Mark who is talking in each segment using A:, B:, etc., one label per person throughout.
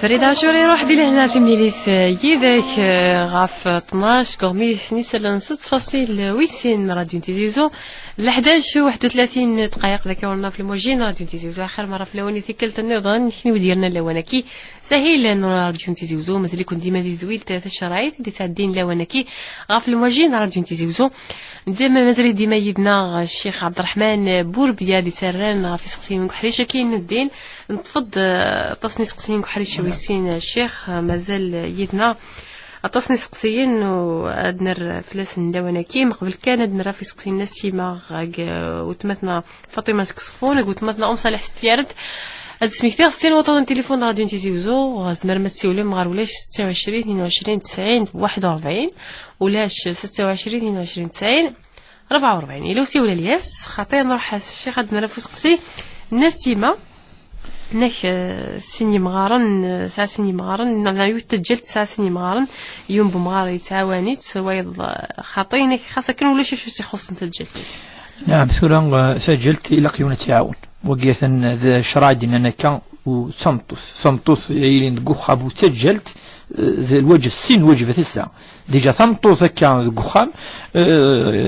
A: فريدة عاشوري يروح دي لهنا في ميليث يذاك غاف 12 كورميش نيسلن 6.8 راديو تيزيزو ل 11 31 دقائق ذاك ورنا في الموجين راديو تيزيزو اخر مره في الاولاني ثقلت النظام شنو ديالنا لوانكي سهيل راديو تيزيزو مازال يكون ديما دي ذويل ثلاث الشرايط اللي تعدين لوانكي غاف الموجين راديو تيزيزو ديما مازال ديما يدنا الشيخ عبد الرحمن بوربيا اللي تران في سقسين من كحريشه كاين الدين نتفض تصني سقسين كحريشه ويسين الشيخ مازال يدنا اتصني سقسيين وادنر فلاس ندواناكي قبل كان ادنر في سقسين نسيمه وتمتنا فاطمه سكسفون وتمتنا ام صالح ستيارت هاد سميتي خصني وطن تليفون راديو تيزيوزو زمر ما تسولوا مغار ولاش 26 22 90 41 ولاش 26 22 90 44 الا وسيولا الياس خاطر نروح الشيخ ادنر في سقسي نسيمه نك سيني مغارن ساعة سيني مغارن نعيو تجلت ساعة سيني مغارن يوم بمغاري تعاونيت سويض خاطينك خاصة كان ولا شو يخص تسجل.
B: نعم سوران سجلت إلى قيون تعاون وقيت ذا شرايدين أنا كان وصمتوس يلين قخاب وسجلت ذا الوجه السين وجه في الساعة ديجا ثمطوس كان ذا قخام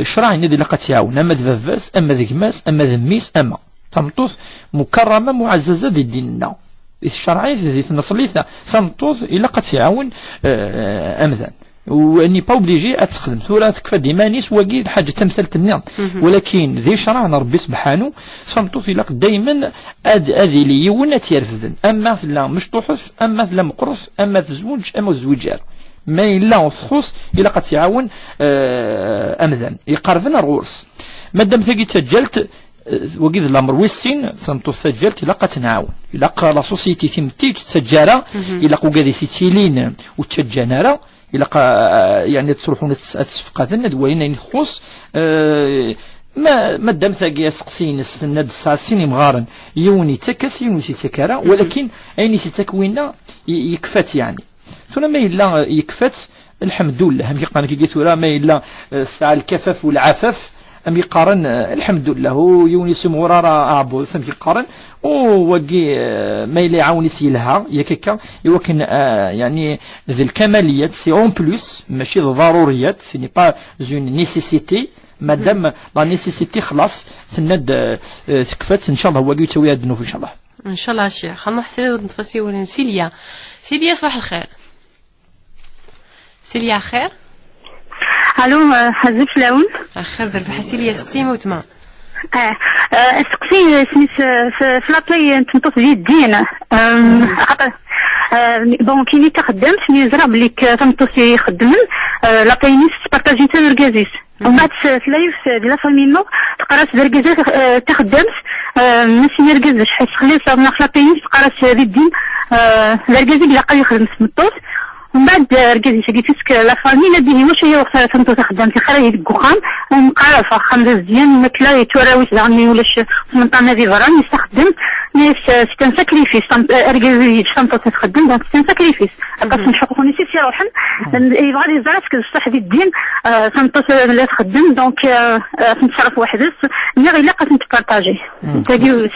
B: شرايين ذي لقى تعاون أما ذا فاس أما ذا كماس أما ذا ميس أما ثمطوس مكرمة معززة دي ديننا الشرعية ذي النصليثة ثمطوس إلا قد تعاون أمذان واني با اوبليجي اتخدم ثورة تكفى ديمانيس وقيد حاجه تمثلت النظام ولكن ذي شرعنا ربي سبحانه صمتوس إلا دائما اذي لي يونا تيرفدن اما في لا مش طحف اما في لا مقرص اما في زوج اما الزوجار ما إلا تخص إلا قد تعاون أمذان يقربنا الغرس مادام ثقي تسجلت وقيد الامر ويسين ثمتو سجلت إلا قد نعاون إلا لا سوسيتي ثمتي تسجارة إلا قادي سيتيلين وتسجانارا إلا يعني تروحون تسفقاتنا دوين نخص ما دام ثقي سقسين السند الساسين مغارن يوني تكس يوني تكرا ولكن أين تكوينا يكفت يعني ثم ما إلا يكفت الحمد لله هم يقارن كي قلت ما إلا ساعة الكفاف والعفاف أم يقارن الحمد لله هو يونس مغرارا أعبوس أم يقارن ووقي ما إلا يعاون يسيلها يكيكا يوكن يعني ذي الكماليات سي اون بلوس ماشي ضروريات سي ني با زون نيسيسيتي مادام لا نيسيسيتي خلاص تند تكفت إن شاء الله وقي يتوي هاد النوف إن شاء الله
A: إن شاء الله الشيخ خلنا نحسن نتفسي ولا سيليا صباح الخير سيليا خير
C: الو حزب فلاون
A: خير درب حسيليا سقسيمه وتما
C: سقسي سميت في لابلاي تنطط ديال الدين خاطر بون كيني تخدمت ملي زرا بلي تنطط يخدم لابلاي نيس بارطاجي تاع ركازيس ومن بعد في لايف ديال لافامينو تقرات ركازيس تخدمت ماشي ركازيس حيت خليت من لابلاي نيس تقرات الدين ركازيس اللي قال يخدم في الطوط ومن بعد ركزي سكيتسك لا فامي نبيه واش هي وقت كنت تخدم في خريج الكوخام ومقرفه خمس ديال ماكله يتوراويش زعما ولاش من طنا دي فران يستخدم ناس ستان ساكريفيس ركزي شنطه تخدم دونك ستان ساكريفيس باش نشوفوني سي روحن يبغى لي زرات كصح دي الدين شنطه لا تخدم دونك نتصرف وحدس مي غير لاقا نتبارطاجي تاجي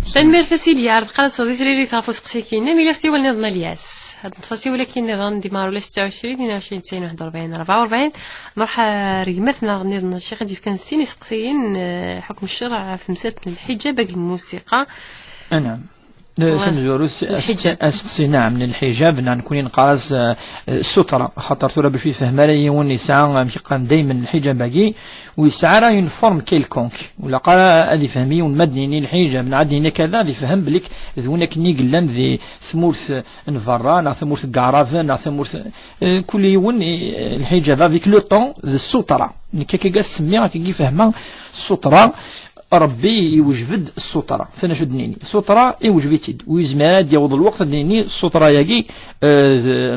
A: سنمير سيليا قالت صديقتي لي تافو سقسيكينا مي لا سي ولنا ضنا الياس هاد التفاصيل ولكن نظن ديما ولا 26 22 90 41 44 نروح رقمتنا غني الشيخ ديف كان سيني سقسيين حكم الشرع في مسألة الحجاب الموسيقى
B: نعم سنجورس أسقسي نعم من الحجاب نكون نقاز سترة خاطر ترى باش يفهم لي والنساء يقام دائما الحجاب باقي ويسعى راه ينفورم كيلكونك ولا قال هذه فهمي ونمدني الحجاب نعدي كذا ذي فهم بليك ذونك نيقلن ذي ثمورث نفران ثمورث قعرافن ثمورث كل يوم الحجاب هذيك لو طون ذي السترة كي سميها كي فهمها السترة ربي يوجد السطرة سنة شدنيني السطرة يوجبتيد ويزماد يوض الوقت ديني السطرة يجي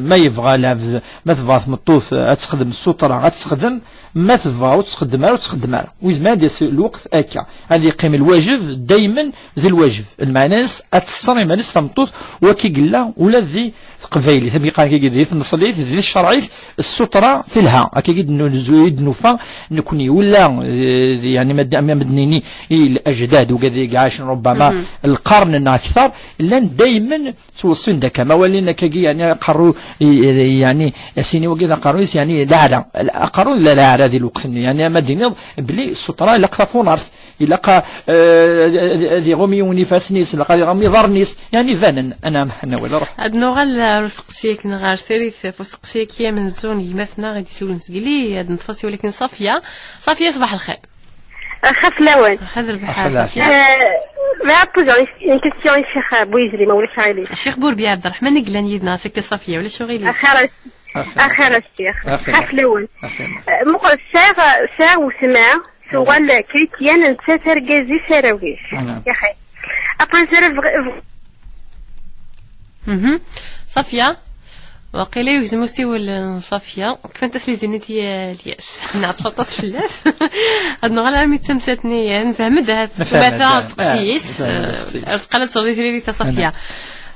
B: ما يبغى لعب ما تبغى مطوث تخدم السطرة تخدم ما تبغى وتخدمها ويزماد الوقت أكا هذه قيم الواجب دايما ذي الواجب المعناس أتصري مانس تمطوث وكي قلا ولا ذي قبيلي ثم يقال كي ذي النصليت ذي الشرعيت السطرة في الها أكيد نزويد نوفا نكوني ولا يعني مدنيني الأجداد وكذا عاشن ربما القرن أكثر لان دائما توصين ذاك ما ولينا كي يعني قروا يعني سيني وكذا قروا يعني لا قروا لا هذه الوقت يعني مدينة بلي السطرة لقى فونارس لقى ذي غومي ونفاس نيس لقى غومي ضر نيس يعني فانا أنا ولا روح
A: أدنو غال رسقسيك نغار ثالث فسقسيك يا من زون يمثنا غادي يسول مسقلي هاد نتفاصي ولكن صافية صباح الخير
C: خاف لوان
A: خضر بحال صافية
C: ما بوزر une question الشيخ بويجري ما وليش عليه
A: الشيخ بوربي عبد الرحمن نقلان يدنا سكتي صافية ولا شو غيلي
C: أخيرا الشيخ خاف لوان مقر ساغ وسمع سؤال كريتيان نتساتر جازي سراويش يا خي أبان
A: صافية وقيلا يلزمو سيول صافية كيف انت سليزينيتي الياس نعطل طاس في اللاس هاد نغال عمي تمساتني نفهم هاد ثلاثة سقسيس قالت صديقتي لي صافية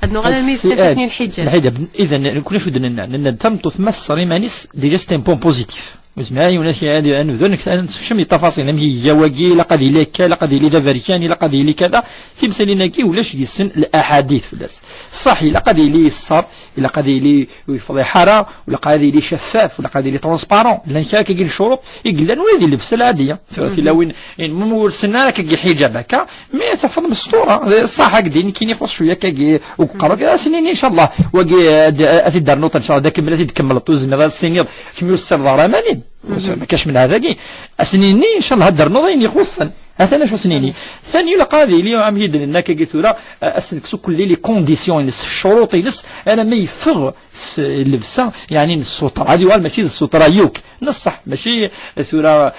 A: هاد نغال عمي تمساتني الحجاب
B: إذا كنا شو درنا تمطو ثمس ريمانيس ديجا ستين بون بوزيتيف وزماي وناس هذه نذونك أنا شمي التفاصيل هي جواجي لقد لك لقد لي دافريكاني لقد لي كذا في مسالينا كي ولاش يسن الأحاديث فلاس صحي لقد لي الصر لقد لي فضيحة ولقد لي شفاف ولقد لي ترانسبارون لان كاك يجي الشروط يقول ولادي اللبسه العاديه في لوين مورسنا لك حجابك ما تفضل بالسطوره صح هكذا كاين يخص شويه كاكي وقرا سنين ان شاء الله واقي اتي دار نوط ان شاء الله كملتي تكمل طوز من هذا السنين كم يسر ضرمانين ما كاش من هذا كي سنيني ان شاء الله هدر نوضين يخصن هذا شو سنيني ثاني لقى هذه اليوم عم يدن انك قلت له اسنك كل لي كونديسيون الشروط يلس انا ما يفر اللبسه يعني السطر هذه ماشي السطر يوك نصح ماشي سوره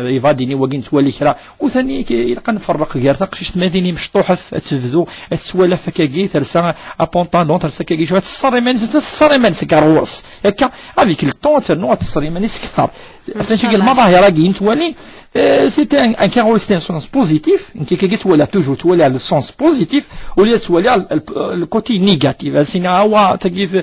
B: يفاديني وقين تولي كرا وثاني يلقى نفرق غير تقشت مديني مشطوحه تفذو تسوالف كاكي ترسا ابونطالون ترسا كاكي شويه الصريمان سكروس هكا هذيك الطون تنوع الصريمان كثر فاش المظاهر راكي تولي c'était un caractère un sens positif qui تولى toujours تولى على le sens positif ولا تولى على le côté négatif سينا هو تكيف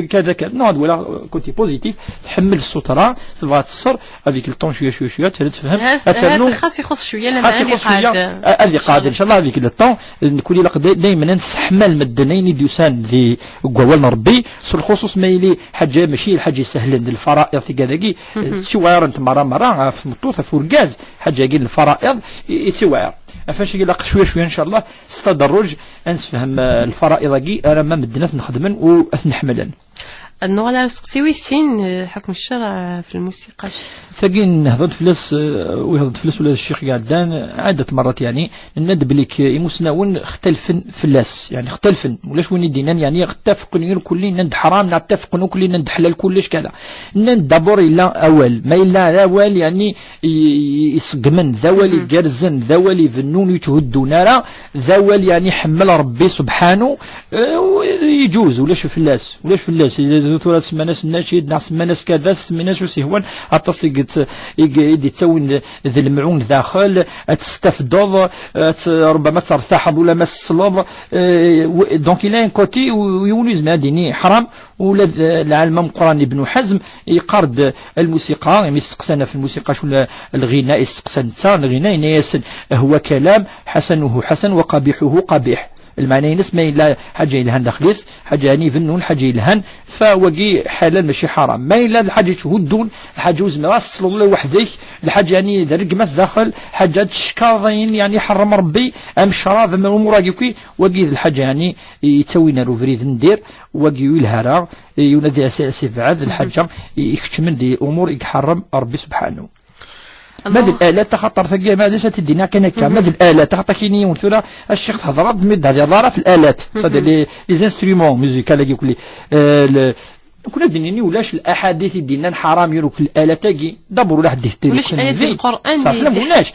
B: كذا كذا نوع ولا côté positif تحمل السترة تبغى تصر avec le temps شوية تفهم
A: هذا خاص يخص شوية لما
B: هذه قاعدة إن شاء الله avec le temps نقول لك دائما نستحمل مدنين ديوسان ذي قوالنا ربي الخصوص ما يلي حاجة ماشي الحاجة سهلة الفرائض في كذا شوية أنت مرة في مطوطة فورجاز حاجة قيل الفرائض يتوعر فاش يقول لك شوية إن شاء الله استدرج نفهم الفرائض كي أنا ما مدنات نخدمن ونحملن
A: النوع على سقسيوي سين حكم الشرع في الموسيقى
B: ثقين نهضت فلس ويهضت فلس ولا الشيخ قعدان عدة مرات يعني ندب لك يمسناون اختلفن فلاس يعني اختلفن ولاش وين يدينا يعني اتفقن كلين ند حرام نتفقن كلين ند حلال كلش كذا ند دبر الا اول ما الا اول يعني يسقمن ذوالي جرزن ذوالي فنون يتهدوا نارا ذوال يعني حمل ربي سبحانه يجوز ولاش فلاس ثلاث سماناس الناشد ناس سماناس كذا سماناس وسهوان اتصيق يدي تسوي ذي المعون داخل تستفدض ربما ترتاح ولا ما الصلاب دونك الى ان كوتي ويونيز ما ديني حرام ولا العالم القراني ابن حزم يقارد الموسيقى يعني يستقسنا في الموسيقى شو الغناء يستقسن الغناء ياسن هو كلام حسنه حسن وقبيحه قبيح المعنى نسمى إلا حاجة يلهن داخليس حاجة يعني فنون حاجة يلهن فوقي حلال ماشي حرام ما إلا الحاجة تهدون الحاجة وزمرا صلوا الله وحدك الحاجة يعني درق داخل حاجة تشكاضين يعني حرم ربي أم شراب من المراقبكي وقي الحاجة يعني يتسوينا روفريد ندير وقي يلهرا ينادي أساسي بعد الحاجة يكتمن دي أمور يحرم ربي سبحانه ماذا الآلات تخطر ثقيل ما ليس تدينا كنكا ماذا الآلات تخطر كيني ونثورا الشيخ تهضر مد هذه ضارة في الآلات صدق لي انسترومون ميوزيكال يقول لي كنا ديني ولاش الأحاديث دينا حرام يروك الآلات تاقي دبر ولا حد يهتدي
A: ولاش آيات القرآن
B: سلام ولاش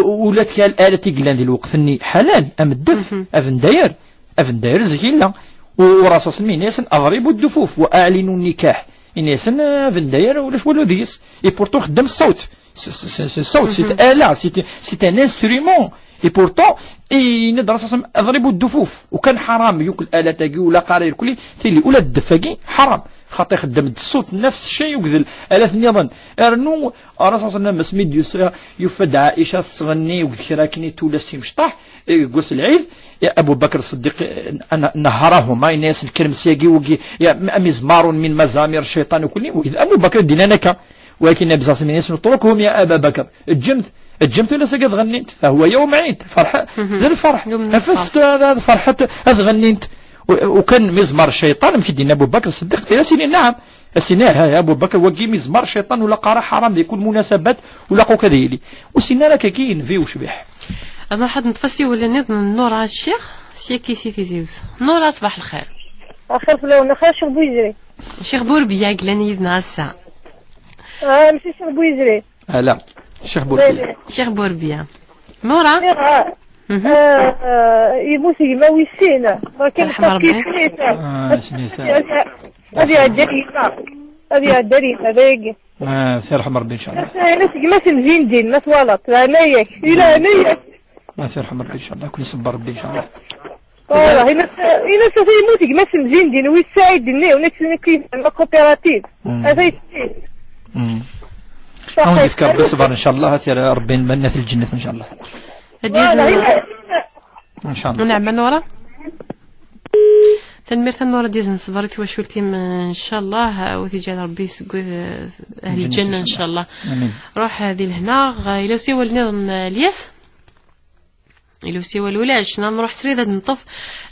B: ولات كال الآلات يقلان دي الوقت اني حلال أم الدف أفن داير زكيلا ورصاص المين ياسن أضربوا الدفوف وأعلنوا النكاح إن ياسن أفن داير ولاش ولو ديس إي بورتو خدام الصوت c'est un instrument et pourtant ندرس اضربوا الدفوف وكان حرام يوكل الآلة تاقي ولا قارير كلي ثلي ولا الدفاقي حرام خاطر يخدم الصوت نفس الشيء وكذل الاف النظام ارنو الرسول صلى الله عليه وسلم سميت يسرى يفد عائشه تغني وكراكني تولا سي مشطح قوس العيد يا ابو بكر الصديق نهرهما الناس الكرمسياقي وكي يا مزمار من مزامير الشيطان وكل واذا ابو بكر دينانك ولكن بزاف من الناس نتركهم يا ابا بكر الجمت ولا سقط غنيت فهو يوم عيد فرحه ذا الفرح نفست هذا فرحه هذا غنيت وكان مزمار الشيطان مشي دينا ابو بكر الصديق الى سنين نعم السنة يا ابو بكر وكي مزمار الشيطان ولا قرا حرام ديال كل مناسبات ولا قو كذيلي وسنا لك كاين في وشبح
A: انا حد نتفسي ولا نظن نورا الشيخ سيكي سيتي زيوز نورا صباح الخير
D: اخر فلونا خير شيخ بويزري
A: شيخ بوربيا قلاني يدنا الساعه
D: ماشي شيخ بويزري
B: لا شيخ بوربيا
A: شيخ بوربيا نورا
D: يبوسي ما ويسينا ولكن هذه الدريمه هذه الدريمه ذيك
B: سير رحم ربي ان شاء الله
D: ما سنزين دين ما توالط لا نيك لا نيك
B: سير رحم ربي ان شاء الله كل يصبر ربي ان شاء الله
D: والله هنا سيموتك ما سنزين دين ويساعد ديني ونكسن كيف الكوبيراتيف هذا يسير
B: هون يفكر بالصبر ان شاء الله سير ربي نبنى في الجنه ان شاء الله ان شاء الله
A: نعم نورا تنمير تنورا ديزن صبرتي وشولتي ان شاء الله وتجعل ربي اهل الجنه ان شاء الله
B: امين
A: روح هذه لهنا الى سيوا النظام الياس الى سيوا الولاش نروح سريده نطف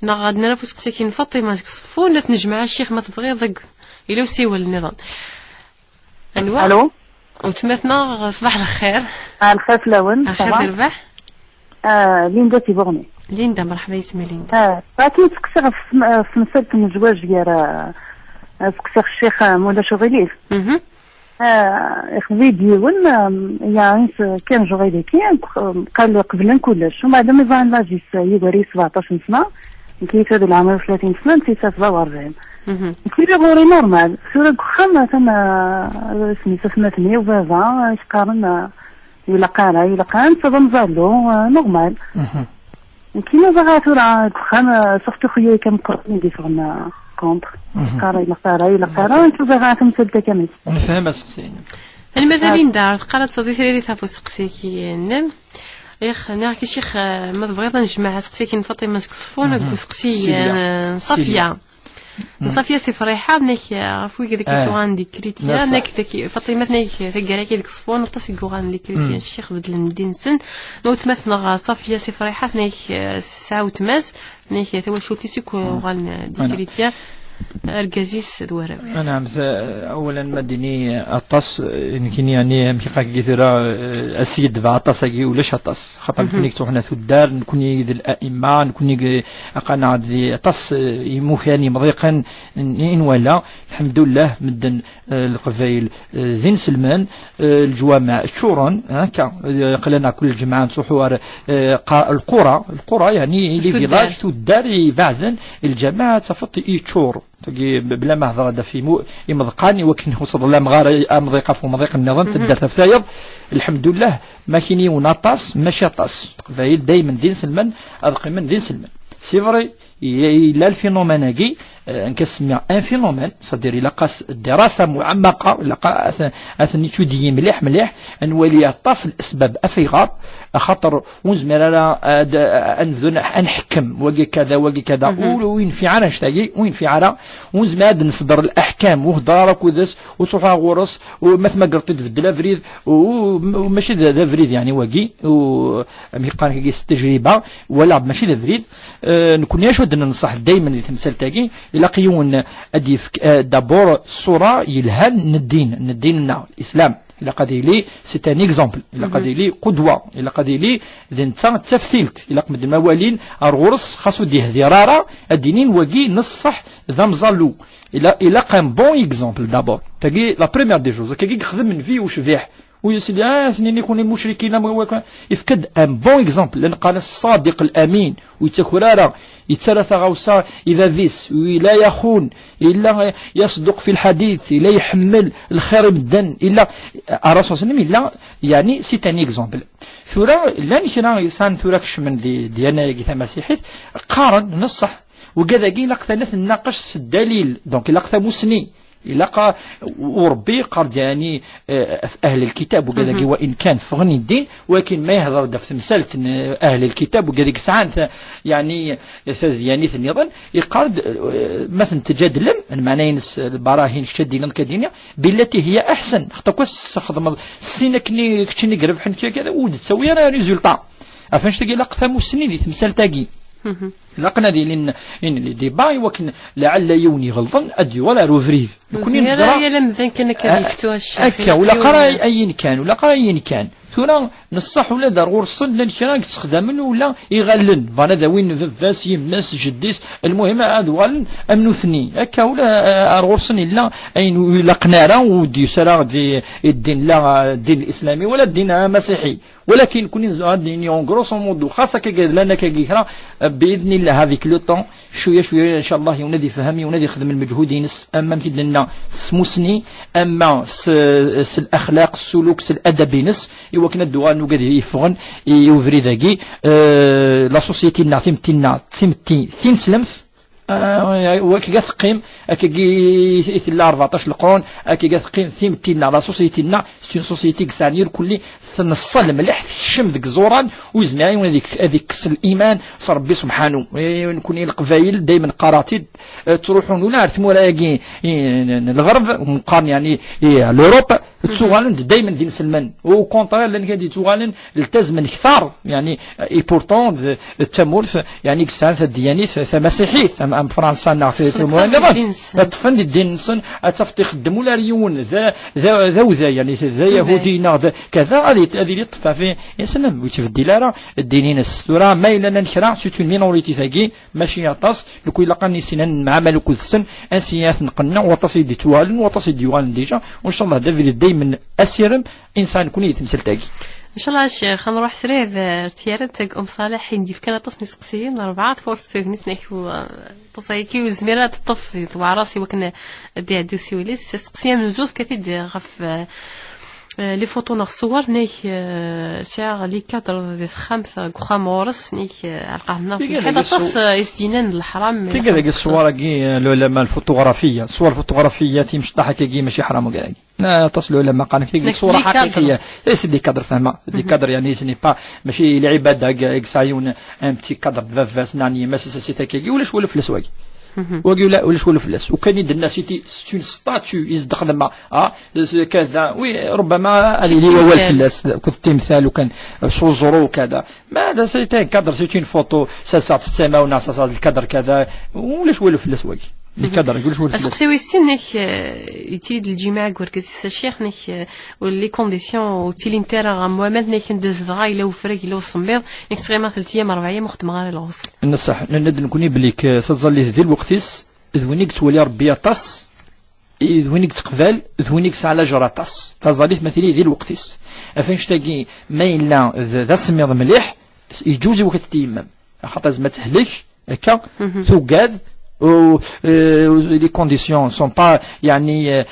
A: غادي نرفس قسكين فاطمه صفون نجمع الشيخ ما تبغي ضق الى سيوا النظام
C: الو
A: وتمثنا صباح الخير
C: الخير لون
A: خير الرباح
C: ليندا تيبورني
A: ليندا مرحبا يسمى ليندا
C: لكن تكسر في مسألة الزواج ديال تكسر الشيخ مولا شغيليف خذي ديون يعني كان جوغيلي كان قال قبل كلش ومن بعد ما يبان لاجيس يوري 17 سنة كيف هذا العام 30 سنة نسيت 47 كيف غوري نورمال سورة خام تما سميتو 820 يقارن إلا قارن صدى مزالو نورمال كيما بغاتو راه خام سورتو خويا كان قرني دي فغنا كونتر إلا قارا انتو بغاتو مسدة كامل
B: نفهم اسقسينا
A: المثالين دار قالت صديقتي لي ثافو سقسيكي نم ياخ ناكي شيخ ما بغيت نجمع سقسيكي فاطمه سكسفون سقسي صافيه صافيه سي فريحه منك عفوي كذاك توغان دي كريتيا نك فاطمه نك ثقراكي ديك صفون طاس يغان دي كريتيا الشيخ بدل ندين سن نوت مثنا صافيه سي فريحه نك ساعه وتماس نك تو شوتي سيكو غان دي كريتيا الجازيس دوراوي
B: نعم اولا مدني اطاس يمكن يعني مكيقا كثيرا السيد دفع اطاس ولاش اطاس خاطر كوني توحنا في الدار نكوني ذي الائمه نكوني قناع ذي اطاس يموخاني مضيقا ان ولا الحمد لله مدن القبائل ذين سلمان الجوامع الشورن هكا قلنا كل الجماعه نصحوا القرى يعني لي فيلاج تو الدار بعدين الجماعه تفط يتشور تجي بلا ما هضر هذا في يمضقاني وكن وصل الله مغار مضيقه في مضيق النظام تدار تفايض الحمد لله ما كيني ونطاس ماشي طاس قبائل دائما دين سلمان ادقي من دين سلمان سي فري إلا الفينوميناكي نكسميها ان فينومين صدير إلا قاس دراسة معمقة إلا أثني تودي مليح نولي طاس الأسباب أفيغار خاطر ونزمر أنحكم وقي كذا وين في عرا شتاقي وين في عرا ونزمر نصدر الأحكام وهدارك وذس وتروح غورس ومثل ما قرطي في الدلافريد وماشي ذا فريد يعني وقي وميقان كيس التجربة ولا ماشي ذا فريد نكون يشود ننصح دائما التمثال تاعي إلا قيون أديف دابور الصورة يلهن الدين الإسلام إلا قادي لي سي ان اكزامبل إلا قادي لي قدوة إلا قادي لي ذن تفثيلت إلا قمد الموالين الغرس خاصو ديه ذرارة الدينين وقي نصح ذا مزالو إلا قام بون اكزامبل دابور تاقي لا بريمير دي جوز كي يخدم من فيه وشفيح ويسيدي سنين يكون المشركين يفقد ان بون اكزامبل لان قال الصادق الامين ويتكرر يتثلاث غوصا اذا فيس ولا يخون الا يصدق في الحديث الا يحمل الخير مدن الا الرسول صلى الله عليه وسلم الا يعني سي ان اكزامبل ثورة لا نكنا انسان ثوركش من ديانا كي مسيحيت قارن نصح وكذا كي لقطه نناقش الدليل دونك لقطه مسني لقى وربي قرد يعني أهل الكتاب وكذا وإن كان فغني الدين ولكن ما يهضر دا في تمثالة أهل الكتاب وكذا ساعات يعني يعني النظام يقارد مثلا تجادل المعنى ينس البراهين شادين كدينيا بالتي هي أحسن خطوكس خدم السنة كني قرب حن كذا وتسوي أنا ريزولتا أفنش تجي لقفة سنين دي تمثال تاجي لقنا دي لين دي باي وكن لعل يوني غلطن ادي ولا روفريز
A: كوني نزرع يا لمذن كنا كيفتواش
B: هكا ولا قرا اين كان ولا قرا اين كان ثورا نصح ولا ضرور صن لان كان تستخدم ولا يغلن فانا ذا وين فاس يمس جديس المهم هذا والن امنوثني هكا ولا ارغرسن الا اين لقناره ودي سرا دي الدين لا الدين الاسلامي ولا الدين المسيحي ولكن كوني نزادني اون غروس مودو خاصه كي لنا كيكرا باذن الله هذيك لو طون شويه ان شاء الله يونادي فهمي يونادي يخدم المجهود ينس اما كيد لنا سموسني اما الاخلاق السلوك الادب ينس وكنا الدوان وقد يفغن يوفري ذاكي لا سوسيتي نا ثمتي ثين سلمف وكي قيم كي ثلا 14 القرون كي قيم ثيمتينا لا سوسيتينا سي سوسيتي كسانير كلي تنصل ملح الشم ديك زوران وزماين هذيك كس الايمان صار ربي سبحانه نكون القبايل دائما قراتيد تروحون ولا تموراكي الغرب مقارن يعني لوروب تسوغالن دائما دين سلمان او كونترير لان كادي تسوغالن التزم كثار يعني اي بورتون التمورث يعني كسان الديانيت مسيحي ام فرنسا نعرف المهم تفند الدين صن اتفت يخدموا لا ريون ذا يعني ذا يهودي كذا هذه طفا في يسلم ويتفدي لا الدينين السورة ما الا نكرا سيت مينوريتي ثاقي ماشي يطاس لكو لقاني سنان مع مالك السن انسيات نقنا وتصيدي توالن وتصيدي يوالن ديجا وان شاء الله دافيد دايما اسيرم انسان كون يتمثل تاقي
A: ان شاء الله الشيخ نروح سريد ارتيارات ام صالح ينديف كان تصني سقسيين اربعه فورس نسنيكو تصايكي وزميرات الطف طبع راسي وكنا دي دوسي وليس سقسيه من زوز كثير غف لي فوتو نغ الصور نيك سياغ لي كادر دي خمسة قخام ورس نيك عقامنا في هذا تص استينان الحرام
B: كي كذا الصور كي العلماء الفوتوغرافية الصور الفوتوغرافية تيمش ضحك كي ماشي حرام وكذا لا تصل العلماء قال كي صورة حقيقية ليس دي كادر فهمة دي كادر يعني سني با ماشي العبادة يكسايون ام بتي كادر فاس ناني ماسي سيتا كي ولاش ولا فلس واقي وقيل لا ولاش ولا فلاس وكان يد الناس يتي ستون ستاتيو يزدخدم كذا وي ربما اللي هو الفلاس كنت تمثال وكان صوزرو وكذا ما هذا سيتي كادر سيتين فوتو ساسات السماء وناس الكادر كذا ولاش ولا فلاس واقي الكادر يقولش ولا فلاس
A: اسقسي ويستنك يتيد الجماع وركز الشيخ نك ولي كونديسيون تيلين تيرا غاموامات نك ندز دغاي لو فريق لو صمبيض نك تقريبا 3 ايام 4 ايام خدم غير الغسل
B: نصح ند نكوني بليك تظل ذي الوقتيس ذوينيك تولي ربي طاس ذوينيك تقبل ذوينيك ساعه جراطاس تظليت مثلي ذي الوقتيس افنش تاقي ما الا ذا سميض مليح يجوز وقت التيمم خاطر زعما تهلك هكا توقاد و لي كونديسيون سون با يعني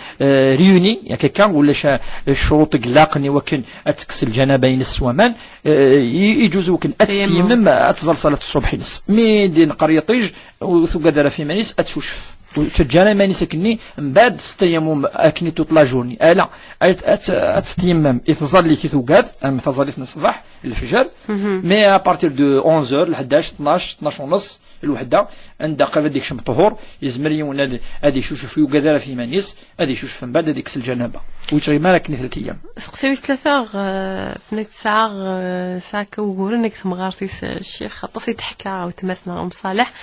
B: ريوني يا كيكا ولا الشروط قلاقني وكن اتكس الجنابه ينس ومان يجوز وكن اتيمم اتزل صلاه الصبح ينس مي دين قريطيج وثقدر في مانيس اتشوشف وتجانا ماني سكني من بعد 6 ايام اكني تطلع جورني لا اتيمم يتظل لي ثقاد ام تظل في الصباح الفجر مي ا بارتير دو 11 ل 11 12 ونص الوحده عند قبل ديك شم طهور يزمري ولا هذه شوشف وكذا في مانيس هذه شوشف من بعد ديك الجنابه ويجري مالك 3 ايام
A: سقسيوي 3 ثنيت ساعه كوغورنك ثمغارتيس الشيخ خاطسي تحكى وتمثنا ام صالح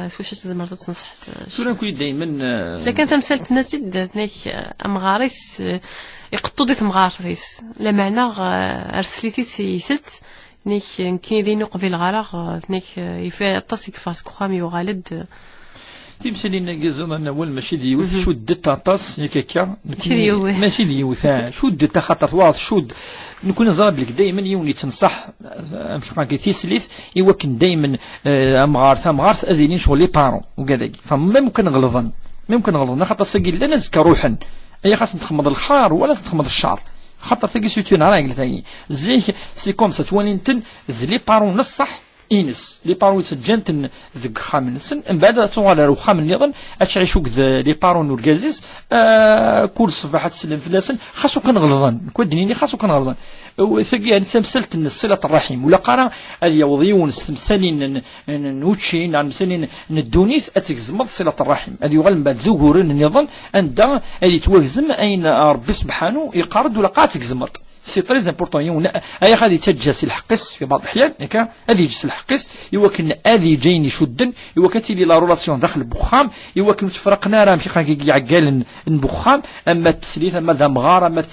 A: سواش تزمر تنصح
B: شنو نقول دائما
A: لكن تمثال تنتد نيك امغاريس يقطو دي تمغارتيس لا معنى ارسليتي سيست نيك كاين دينو قبيل غراغ نيك يفا طاسك فاسكو خامي وغالد
B: تيمسلينا كيزون اول ماشي ديوث شود طاطاس ياك ماشي ديوث شود خاطر واضح شود نكون زرب لك دائما يوني تنصح كيما كيتيسليث يوكن دائما امغارث اذينين شغل لي بارون وكذا فما ممكن غلظن خاطر ساقي لا نزكى روحا اي خاص نتخمض الخار ولا تخمض الشعر خاطر تاقي سيتون راجل ثاني زي سي كوم سا تواني نتن ذلي بارون نصح إنس لي بارون سجنت ذك خامنسن من بعد توغال وخام النظام أتعيشوا كذا لي بارون والجازيز كل صباح تسلم فلاسن خاصو كنغلظن كودنيني خاصو كنغلظن وثقي يعني تمثلت صلة الرحم ولا قرا هذه يوضيون استمثالين نوتشين نعم مثلا ندونيث أتكزمض صلة الرحم هذه يغلم بعد ذكور النظام عند هذه توغزم أين ربي سبحانه يقارد ولا قاتك زمرت سي تريز امبورطون يوم اي غادي تجلس الحقس في بعض الاحيان هكا هذه يجلس الحقس يوكن هذه جايني شدن يوكن تيلي لا رولاسيون داخل البخام يوكن تفرقنا راه كي عقال البخام اما التسليث اما ذا مغار اما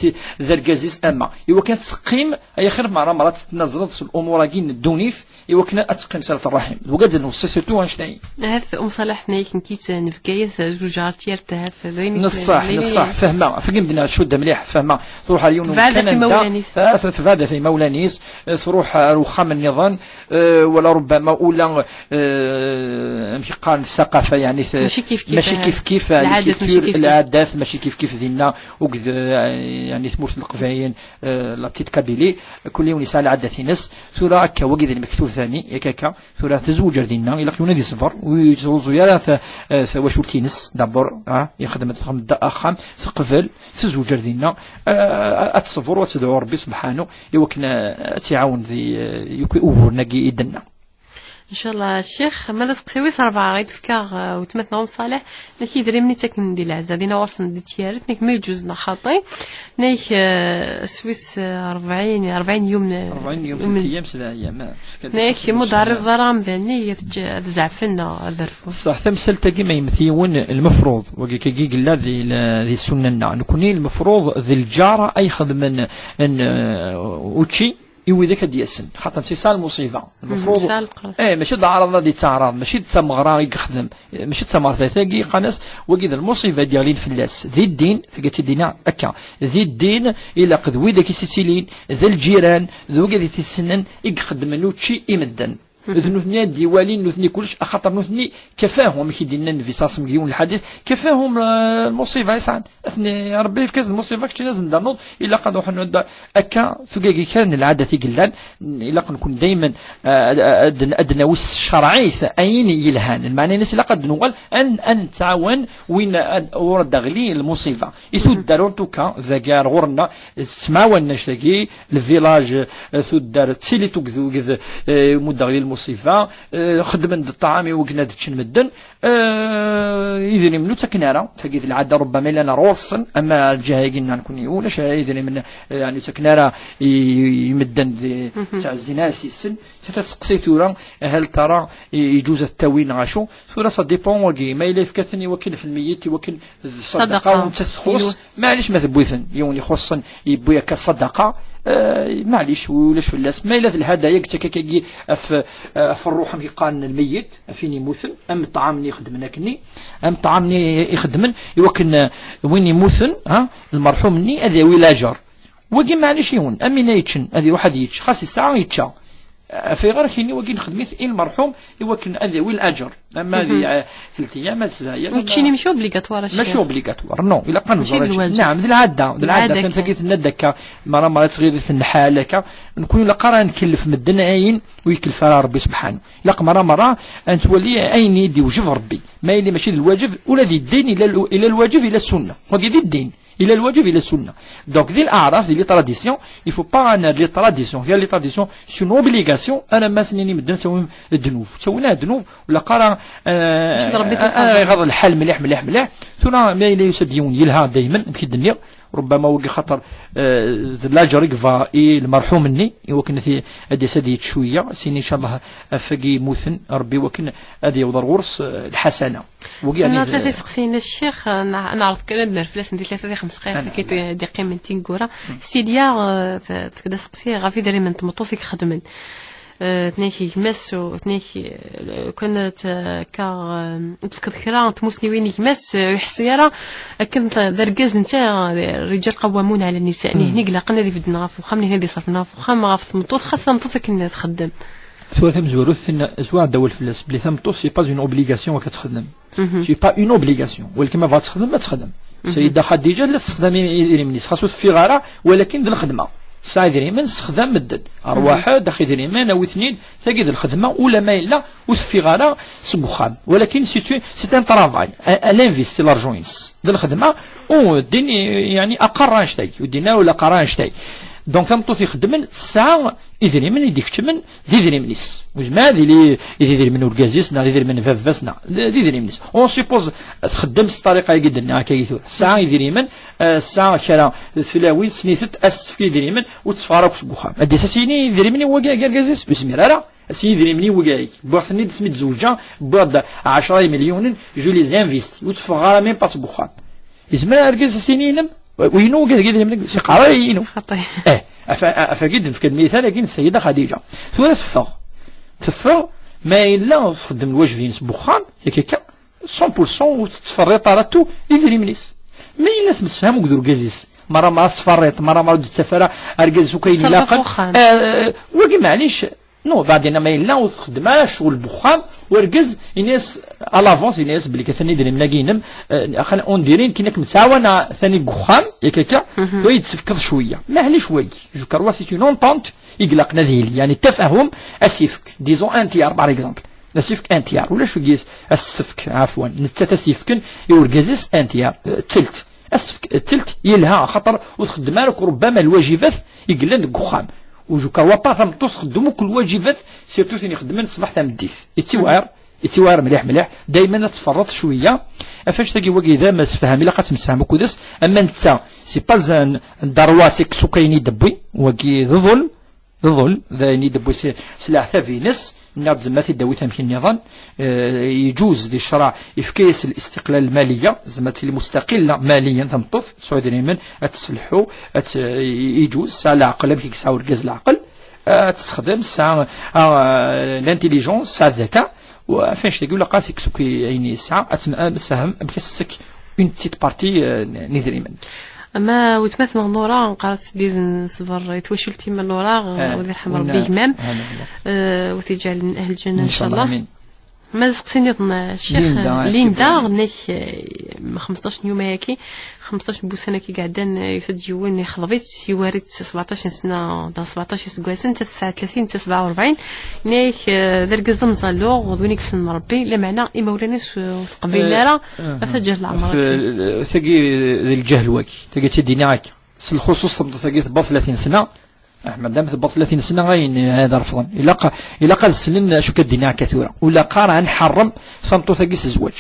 B: ذا الكازيس اما يوكن تسقيم اي خير مع مرات تنزل الامور كاين الدونيث يوكن اتقيم صله الرحم وقد نوصي سيتو شناهي
A: هاف صلاح ثنيك نكيت نفكايث زوج عرتيرت هاف بين
B: نصح فهمه فهمنا شده مليح فهمه تروح اليوم كان تفادى في مولانيس تروح رخام النظام ولا ربما أولا ماشي قال الثقافة يعني ماشي كيف العادات ماشي كيف دينا وكذ يعني ثمورت القفاين لا بتيت كابيلي كل يوم يسال عادات ناس ثورة هكا وكذا المكتوب ثاني ياكا ثورة تزوج دينا إلا كنا دي صفر ويتزوجوا يا واش ولتينس دابور يخدم أخام سقفل تزوج دينا أتصفر وتدعو ربي سبحانه يوكنا تعاون ذي يكوي أوهر نجي إيدنا
A: إن شاء الله الشيخ ماذا تقسوي صربعة غيد فكاغ وتمتناهم صالح نكي دري مني تاكن دي العزة دينا وصلنا دي تيارت نك ما يجوزنا خاطي نيك سويس 40 يوم
B: 40 يوم 6 أيام 7 أيام
A: نيك مدار الظرام ذاني يتزعفنا ذرفو
B: صح تمثل تاكي ما يمثيون المفروض وكي كي قلا ذي السنة نكوني المفروض ذي الجارة أي خدم أن وتشي يوي ذاك ديالسن خاطر تيصال المصيبه المفروض ماشي العرض دي تعرض ماشي تسمغرا يخدم ماشي تسمغرا ثاقي قناص وكذا المصيبه ديالين في الناس ذي الدين ثقت دينا هكا ذي الدين الا قذوي ذاك السيسيلين ذا الجيران ذو كذا تيسنن يخدم نوتشي يمدن نوثني ديوالين نوثني كلش خاطر نوثني كفاهم ماشي دينا انفصاص مليون الحديث كفاهم المصيبه يسعد اثني ربي في كاز المصيبه كشي لازم نضرب الا قد وحنا هكا ثقاقي كان العاده تيقلان الا نكون دائما ادنى وس شرعي اين يلهان المعنى الناس الا قد نقول ان نتعاون وين ورد غلي المصيبه يثود دارون توكا زكار غورنا سماونا شتاكي الفيلاج ثود دار تسيلي توكذو كذا مدغلي المصيفة خدمن الطعام وقنا دتشن مدن إذن منو تكنارا تجد العادة ربما لنا روصن أما الجهة قلنا نكون يقول إذن من يعني تكنارا يمدن تاع الزناسي السن تتسقسي ثورا هل ترى يجوز التوين عاشو ثورا صا ديبون وكي ما إلا فكثني وكل في الميت وكل الصدقة وتخص معليش ما تبويثن يوني يخصن يبويا كصدقة معليش ولاش في الناس ما إلا الهدايا كتكاكي في الروح قال الميت فيني موثن أم طعامني يخدمنا كني أم طعامني يخدمن يوكن وين يموثن المرحوم مني هذا ولاجر وكي معليش يون أمين يتشن هذه واحد يتش خاص الساعة يتشا في غير كيني وكين خدمت المرحوم يوكن هذا ويل أجر أما هذه 3 أيام ما تسلايا
A: وتشيني مش اوبليغاتوار
B: ماشي اوبليغاتوار نو إلا قانون نعم ذي العادة تنفكيت ندكا مرة تغير النحال هكا نكون لقرا نكلف مدن عين ويكلف ربي سبحانه لا مرة أن تولي أين يدي وجف ربي ما يلي ماشي الواجب ولا ذي الدين إلى الواجب إلى السنة وذي الدين إلى الواجب إلى السنة دونك ذي الأعراف ذي لي تراديسيون يفو با أنا لي تراديسيون هي لي تراديسيون سي اون اوبليغاسيون أنا ما سنيني مدن تسوي الذنوب تسوينا الذنوب ولا قرا غض الحال مليح ثم ما إلى يسديون يلها دائما في الدنيا ربما وقي خطر لاجر يقفا المرحوم مني وكنا في هذه سديت شويه سيني ان شاء الله افقي موثن ربي وكنا هذه يوضر غرس الحسنه وقي
A: يعني ثلاثه سقسينا الشيخ نعرض كلام نرفلاس ندير 3 دقائق كيت دي قيمتين كورا سيديا تكدا سقسي غافي داري من تمطوسيك خدمن تنيكي يمس وتنيكي كنت تفكر كرا تموسني وين يمس يحسيرا كنت درجز نتا الرجال قوامون على النساء هني قلقنا دي بدنا فخامني هذه صرفنا فخام غافت مطوط خاصه مطوط كنا تخدم
B: سوا ثم زوروث زوا دول فلس بلي ثم طوس سي با اون اوبليغاسيون وكتخدم سي با اون اوبليغاسيون ولكن ما تخدم ما تخدم سيدة خديجة لا تخدمي منيس خاصو في غارة ولكن ذي الخدمة ساعة دريمان استخدام مدد أرواح داخل دريمان أو اثنين تجد الخدمة ولا ما إلا وتفي غارة سقخام ولكن سي ان طرافاي الانفيستي لارجوينس ديال الخدمة ودين يعني أقران شتاي ودينا ولا قران شتاي دونك تمطوط يخدمن الساعة يدري من يديك تمن يدري منيس وجماعة اللي يدري من ورجازيسنا يدري من فافاسنا يدري منيس اون سيبوز تخدم الطريقة يقدرنا هكا يثور الساعة يدري من الساعة كلا ثلاوي سنيثت أسف يدري من وتفارق سبوخام هادي ساسيني يدري مني وقا كارجازيس بسمي راه سي يدري مني وقايك بوغتني سميت زوجة بوغد 10 مليون جو لي زانفيستي وتفغار ميم باس بوخام يزمر رجاز سينينم وينو قادر من سي قراينو أفاقد في المثال لكن السيدة خديجة ثم تفر ما إلا تخدم الوجه في بخام يكيكا 100% وتتفرط على تو يدري منيس ما إلا تمسفهم وقدروا قازيس مرة تفرط مرة تسافر أرجز وكاين لاقل وقي معليش نو بعدين ما إلا وتخدم شغل بخام ورجز الناس الافونس الناس بلي كثني دري ملاقينم خلينا اون كينك مساونا ثاني بخام ياكا ويتسفكر شويه معليش وي جو كروا سي اون اونطونت يقلقنا ذيل يعني التفاهم اسيفك ديزون ان تيار باغ اكزومبل اسيفك ان تيار ولا شو قيس السفك عفوا نتا سيفكن يورجازيس ان تيار تلت السفك التلت يلها خطر وتخدم لك ربما الواجبات يقلن بخام وجو كروا با ثم تخدموا كل واجبات سيرتو ثاني خدمن صباح ثم ديف يتوار مليح دائما تفرط شويه فاش تلقي واقي اذا ما تفهم الا قاتمسفهم كودس اما انت سي با درواسك سكيني دبوي واقي ظلم ذا يدبوي سلاح ثافينس ناد زمات داوي تمشي النظام يجوز للشرع يفكيس الاستقلال الماليه زمات اللي مستقله ماليا تمطف سعود اليمن تسلحوا يجوز ساعه العقل كي ساعه وركز العقل تستخدم ساعه الانتيليجونس ساعه الذكاء وفاش تقول لك قاسك سكي يعني ساعه سهم بخصك اون بتيت بارتي نيدري من
A: اما وتمثل نورا قرات ديزن صفر يتوشلتي من نورا وذي يرحم ربي يمام وتجعل من اهل الجنه ان شاء الله ما سقسيني الشيخ ليندا غنيك 15 يوم هاكي 15 بوسنه كي قعدان يسد يوين يخضبيت يوارد 17 سنه دا 17 سكواسن 39 47 نيك درك زم صالوغ ودونيك سن ربي لا معنى مولانيس وتقبيل لا فجه العمر
B: ثقي الجهل واكي تجي تدينا هكا الخصوص تجي 30 سنه احمد دام تبط 30 سنه غاين هذا رفضا الا قال سلن شو كدينا كثيره ولا قارع نحرم صمتو ثقيس الزواج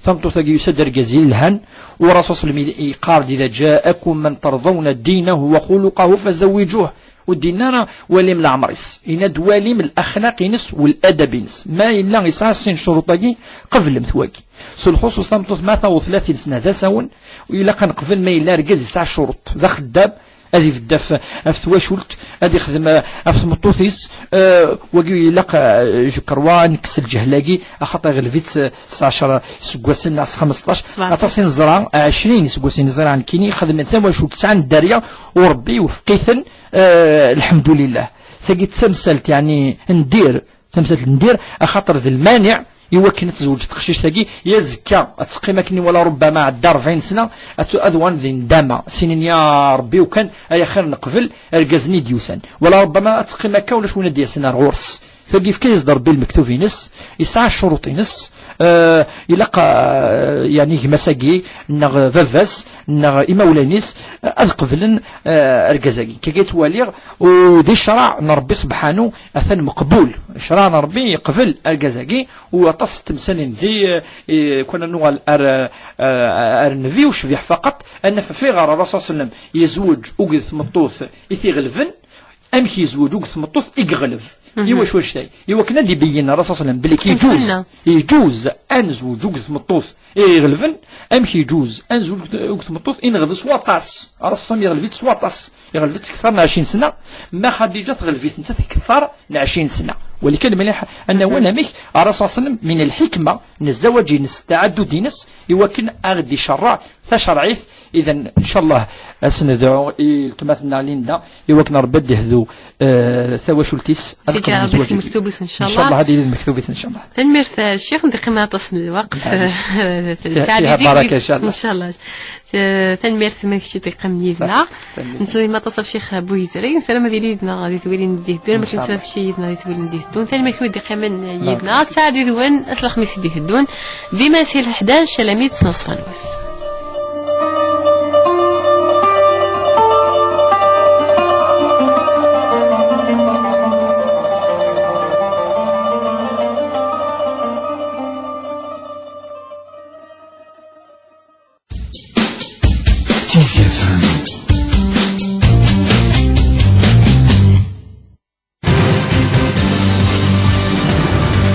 B: صمتو ثقي يسدر جزيل الهن ورسول الله قال اذا جاءكم من ترضون دينه وخلقه فزوجوه والديننا وليم العمريس إن دواليم الأخلاق نس والأدب نس ما إلا يسعى شروطي قبل مثواكي سلخص صمتو 33 سنه ذا سون وإلا كان قبل ما إلا رجز يسعى شروط ذا خداب هذه في الدف أفتواشلت هذه خدمة أفت مطوثيس وقي لقى جكروان نكس الجهلاقي أخطى غلفيت 19 سقوسين 15 أتصين زرع 20 سقوسين زرع كيني خدمة ثواشلت 9 دارية وربي وفقيثا الحمد لله ثقيت تمثلت يعني ندير أخطر ذي المانع يوكن تزوج تخشيش تاقي يزكى اتقيمكني ولا ربما عدى 40 سنه اذوان ذي ندامه سنين يا ربي وكان اي خير نقفل ارجزني ديوسان ولا ربما اتقيمك ولا شويه ديال سنه غورس تلقي في كيس ضرب المكتوب نس يسعى الشروط نس يلقى يعني مساقي نغ فافاس نغ إمولانيس أذقفلن أرجزاقي كي تواليغ ودي الشرع نربي سبحانه أثن مقبول الشرع نربي يقفل أرجزاقي وتص تمسنين ذي كنا نوال أرنفي وشفيح فقط أن في غير الرسول صلى الله عليه وسلم يزوج أجث مطوث يثيغلفن أمشي يزوج أجث مطوث يقغلف يوا واش تاي يوا كنا دي بينا الرسول صلى الله عليه وسلم بلي يجوز انزوج وقت مطوس يغلفن امشي يجوز انزوج وقت مطوس انغلف سواطاس الرسول يغلفيت سواطاس يغلفت اكثر من 20 سنه ما خديجه تغلفيت انت اكثر من 20 سنه ولكن مليح ان وانا ميك الرسول صلى الله عليه وسلم من الحكمه ان الزواج نستعد دينس يوا كنا اغدي شرع تشرعيث إذا إن شاء الله سندعو تماثلنا ليندا يوكنا ربي هذو ثواشلتيس
A: المكتوب إن شاء الله.
B: هذه المكتوبة إن شاء الله.
A: تنميرث الشيخ ندير ما تصل الوقت
B: فيها بركة إن شاء الله.
A: إن شاء الله. تنميرث ما كشي دقيقة من يدنا. نسوي ما تصل شيخ بويزري سلام ديالنا غادي تولي نديه دون ما كنت في شي يدنا غادي تولي نديه دون ثاني ما كنت دقيقة من يدنا تعدي دوان أصل خميس يديه دون ديما سيل 11 لميت نصف نوس.
E: TCFM